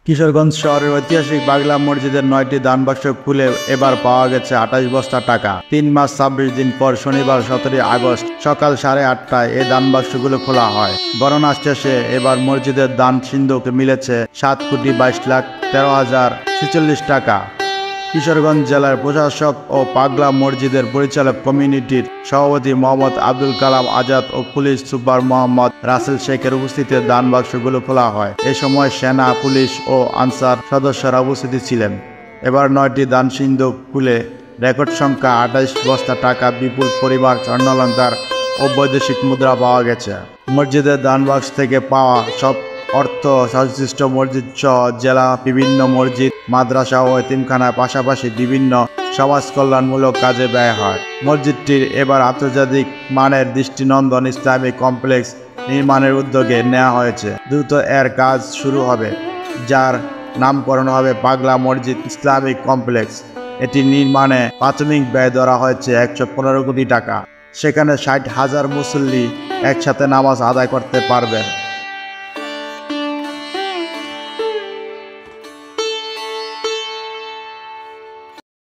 কিশোরগঞ্জ শহরের ঐতিহাসিক বাগলা মসজিদের 9টি দানবাক্স খুলে এবার পাওয়া গেছে 28 বস্তা টাকা। 3 মাস 26 দিন পর শনিবার 17 আগস্ট সকাল 8:30টায় এই দানবাক্সগুলো খোলা হয়। গণনা শেষে এবার মসজিদের দান সিন্ধুকে মিলেছে 7,22,13,046 টাকা। কিশোরগঞ্জ জেলার প্রশাসক ও পাগলা মসজিদের পরিচালক কমিউনিটির সভাপতি মোহাম্মদ আব্দুল কালাম আজাদ ও পুলিশ সুপার মোহাম্মদ রাসেল শেখের উপস্থিতিতে দান বাক্সগুলো খোলা হয়। এ সময় সেনা, পুলিশ ও আনসার সদস্যরা উপস্থিত ছিলেন। এবার 9টি দান সিন্ধুক খুলে রেকর্ড সংখ্যা 28 বস্তা টাকা, বিপুল পরিমাণ স্বর্ণালংকার ও বৈদেশিক মুদ্রা পাওয়া গেছে। মসজিদের দান বাক্স থেকে পাওয়া সব অর্থ সংশ্লিষ্ট মসজিদ সহ জেলা বিভিন্ন মসজিদ, মাদ্রাসা ও এতিমখানার পাশাপাশি বিভিন্ন সমাজ কল্যাণমূলক কাজে ব্যয় হয়। মসজিদটির এবার আন্তর্জাতিক মানের দৃষ্টিনন্দন ইসলামিক কমপ্লেক্স নির্মাণের উদ্যোগে নেওয়া হয়েছে। দ্রুত এর কাজ শুরু হবে, যার নামকরণ হবে পাগলা মসজিদ ইসলামিক কমপ্লেক্স। এটি নির্মাণে প্রাথমিক ব্যয় ধরা হয়েছে 115 কোটি টাকা। সেখানে 60,000 মুসল্লি একসাথে নামাজ আদায় করতে পারবেন।